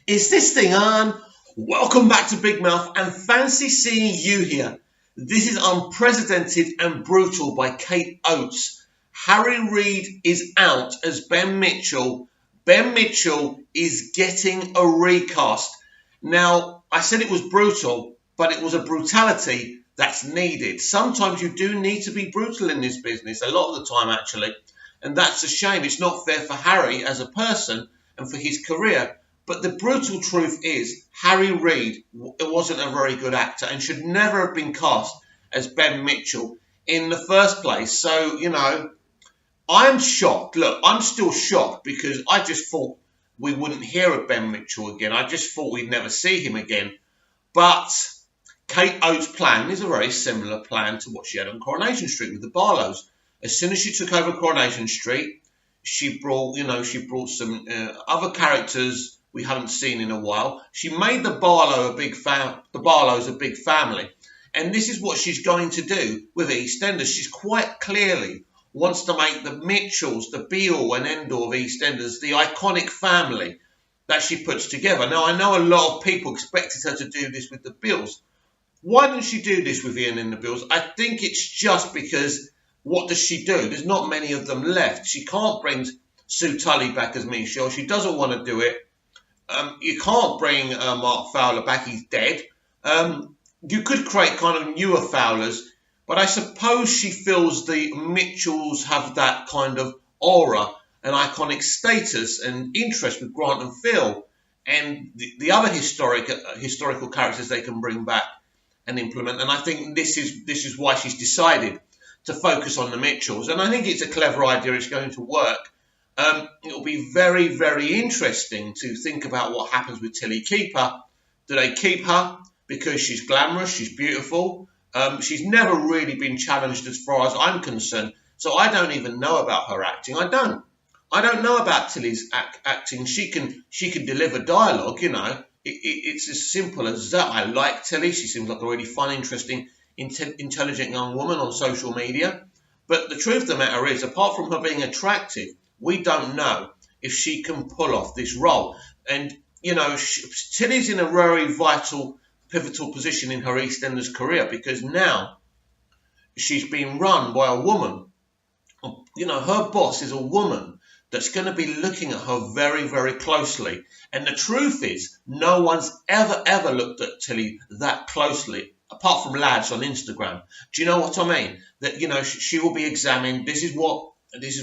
Is this thing on? Welcome back to Big Mouth and fancy seeing you here. This is unprecedented and brutal by Kate Oates. Harry Reid is out as Ben Mitchell. Ben Mitchell is getting a recast. Now, I said it was brutal, but it was a brutality that's needed. Sometimes you do need to be brutal in this business, a lot of the time actually. And that's a shame. It's not fair for Harry as a person and for his career. But the brutal truth is, Harry Reid wasn't a very good actor and should never have been cast as Ben Mitchell in the first place. So, I'm shocked. Look, I'm still shocked because I just thought we wouldn't hear of Ben Mitchell again. I just thought we'd never see him again. But Kate Oates' plan is a very similar plan to what she had on Coronation Street with the Barlows. As soon as she took over Coronation Street, she brought some other characters we haven't seen in a while. She made the Barlows a big family. And this is what she's going to do with EastEnders. She's quite clearly wants to make the Mitchells the be-all and end-all of EastEnders, the iconic family that she puts together. Now, I know a lot of people expected her to do this with the Bills. Why didn't she do this with Ian and the Bills? I think it's just because, what does she do? There's not many of them left. She can't bring Sue Tully back as Michelle. She doesn't want to do it. You can't bring Mark Fowler back. He's dead. You could create kind of newer Fowlers, but I suppose she feels the Mitchells have that kind of aura and iconic status and interest with Grant and Phil and the other historical characters they can bring back and implement. And I think this is why she's decided to focus on the Mitchells. And I think it's a clever idea. It's going to work. It'll be very, very interesting to think about what happens with Tilly Keeper. Do they keep her because she's glamorous, she's beautiful? She's never really been challenged as far as I'm concerned, so I don't even know about her acting. I don't know about Tilly's acting. She can deliver dialogue, It's as simple as that. I like Tilly. She seems like a really fun, interesting, intelligent young woman on social media. But the truth of the matter is, apart from her being attractive, we don't know if she can pull off this role. And, Tilly's in a very vital, pivotal position in her EastEnders career because now she's being run by a woman. Her boss is a woman that's going to be looking at her very, very closely. And the truth is, no one's ever looked at Tilly that closely, apart from lads on Instagram. Do you know what I mean? That, she will be examined. This is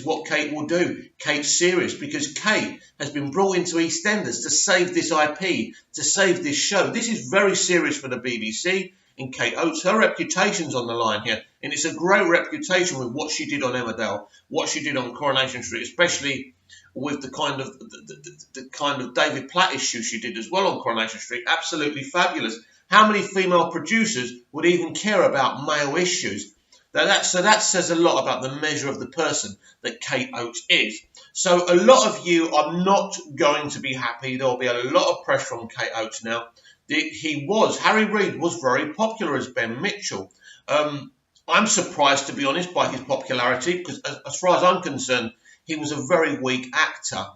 what Kate will do. Kate's serious because Kate has been brought into EastEnders to save this IP, to save this show. This is very serious for the BBC and Kate Oates. Her reputation's on the line here, and it's a great reputation with what she did on Emmerdale, what she did on Coronation Street, especially with the kind of David Platt issue she did as well on Coronation Street. Absolutely fabulous. How many female producers would even care about male issues? So that says a lot about the measure of the person that Kate Oates is. So a lot of you are not going to be happy. There will be a lot of pressure on Kate Oates now. Harry Reid was very popular as Ben Mitchell. I'm surprised, to be honest, by his popularity because as far as I'm concerned, he was a very weak actor.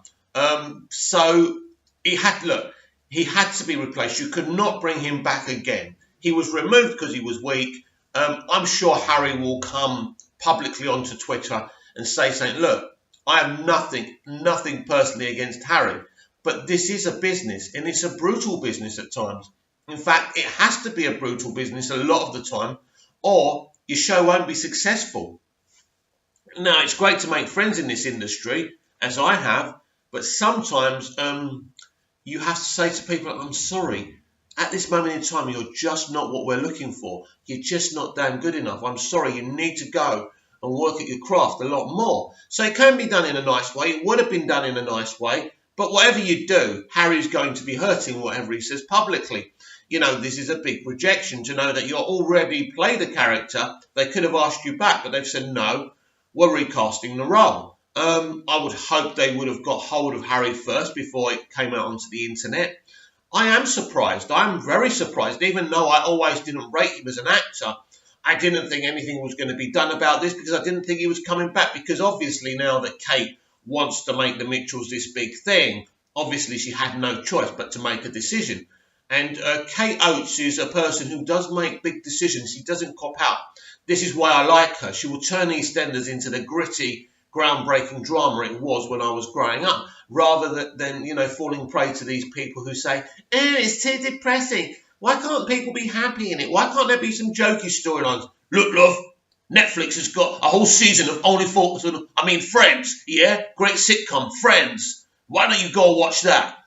So he had to be replaced. You could not bring him back again. He was removed because he was weak. I'm sure Harry will come publicly onto Twitter and say something. Look, I have nothing personally against Harry, but this is a business and it's a brutal business at times. In fact, it has to be a brutal business a lot of the time or your show won't be successful. Now, it's great to make friends in this industry, as I have, but sometimes you have to say to people, I'm sorry, at this moment in time, you're just not what we're looking for. You're just not damn good enough. I'm sorry, you need to go and work at your craft a lot more. So it can be done in a nice way. It would have been done in a nice way. But whatever you do, Harry's going to be hurting whatever he says publicly. This is a big rejection to know that you're already played a character. They could have asked you back, but they've said, no, we're recasting the role. I would hope they would have got hold of Harry first before it came out onto the internet. I am surprised. I'm very surprised. Even though I always didn't rate him as an actor, I didn't think anything was going to be done about this because I didn't think he was coming back. Because obviously now that Kate wants to make the Mitchells this big thing, obviously she had no choice but to make a decision. And Kate Oates is a person who does make big decisions. She doesn't cop out. This is why I like her. She will turn EastEnders into the gritty, groundbreaking drama it was when I was growing up, rather than falling prey to these people who say, it's too depressing. Why can't people be happy in it? Why can't there be some jokey storylines? Look, love, Netflix has got a whole season of only focus on, Friends, yeah? Great sitcom, Friends. Why don't you go and watch that?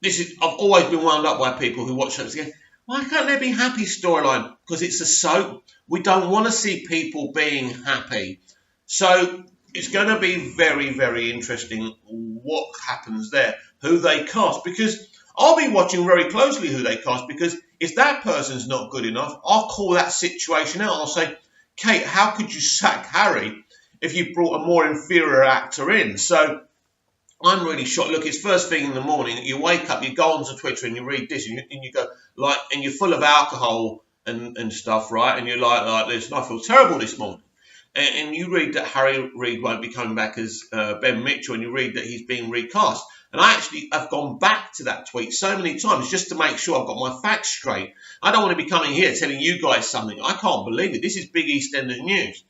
I've always been wound up by people who watch shows again. Why can't there be happy storyline? Because it's a soap. We don't want to see people being happy. So it's going to be very, very interesting what happens there, who they cast. Because I'll be watching very closely who they cast, because if that person's not good enough, I'll call that situation out. I'll say, Kate, how could you sack Harry if you brought a more inferior actor in? So I'm really shocked. Look, it's first thing in the morning. You wake up, you go onto Twitter and you read this, and you go, and you're full of alcohol and stuff, right? And you're like this, and I feel terrible this morning. And you read that Harry Reid won't be coming back as Ben Mitchell, and you read that he's being recast. And I actually have gone back to that tweet so many times just to make sure I've got my facts straight. I don't want to be coming here telling you guys something. I can't believe it. This is big EastEnders news.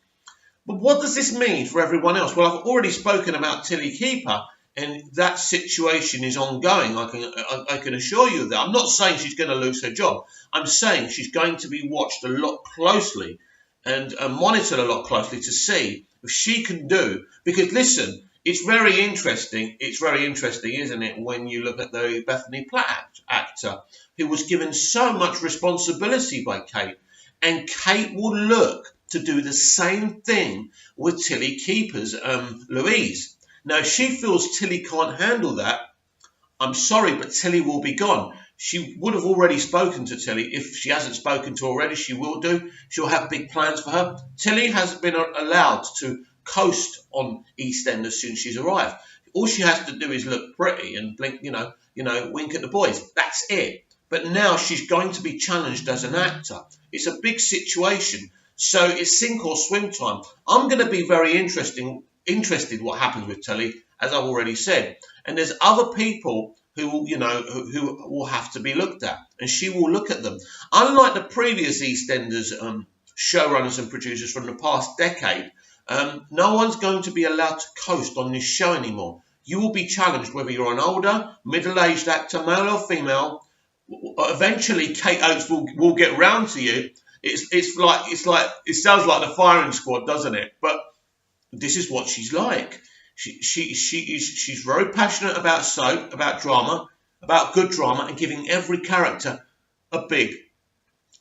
But what does this mean for everyone else? Well, I've already spoken about Tilly Keeper, and that situation is ongoing. I can assure you of that. I'm not saying she's going to lose her job. I'm saying she's going to be watched a lot closely and monitored a lot closely to see if she can do. Because listen, it's very interesting. It's very interesting, isn't it, when you look at the Bethany Platt actor who was given so much responsibility by Kate, and Kate will look to do the same thing with Tilly Keeper's Louise. Now, if she feels Tilly can't handle that, I'm sorry, but Tilly will be gone. She would have already spoken to Tilly. If she hasn't spoken to her already, she will do. She'll have big plans for her. Tilly hasn't been allowed to coast on EastEnders since she's arrived. All she has to do is look pretty and blink, wink at the boys. That's it. But now she's going to be challenged as an actor. It's a big situation. So it's sink or swim time. I'm going to be very interested what happens with Tilly, as I've already said. And there's other people who will have to be looked at, and she will look at them. Unlike the previous EastEnders showrunners and producers from the past decade, no one's going to be allowed to coast on this show anymore. You will be challenged whether you're an older, middle-aged actor, male or female. Eventually, Kate Oates will get round to you. It sounds like the firing squad, doesn't it? But this is what she's like. She's very passionate about soap, about drama, about good drama, and giving every character a big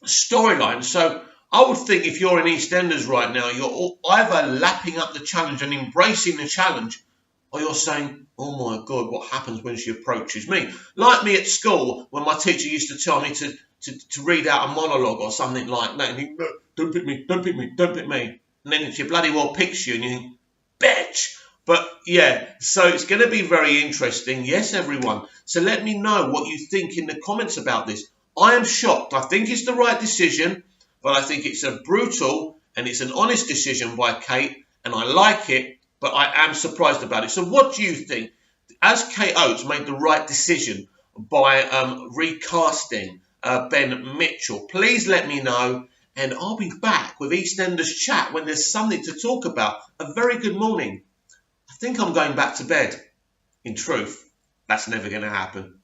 storyline. So I would think if you're in EastEnders right now, you're either lapping up the challenge and embracing the challenge, or you're saying, oh my God, what happens when she approaches me? Like me at school, when my teacher used to tell me to read out a monologue or something like that, and you think, no, don't pick me, don't pick me, don't pick me. And then she bloody well picks you, and you think, bitch. But yeah, so it's going to be very interesting. Yes, everyone. So let me know what you think in the comments about this. I am shocked. I think it's the right decision, but I think it's a brutal and it's an honest decision by Kate, and I like it, but I am surprised about it. So what do you think? Has Kate Oates made the right decision by recasting Ben Mitchell? Please let me know, and I'll be back with EastEnders Chat when there's something to talk about. A very good morning. I think I'm going back to bed. In truth, that's never going to happen.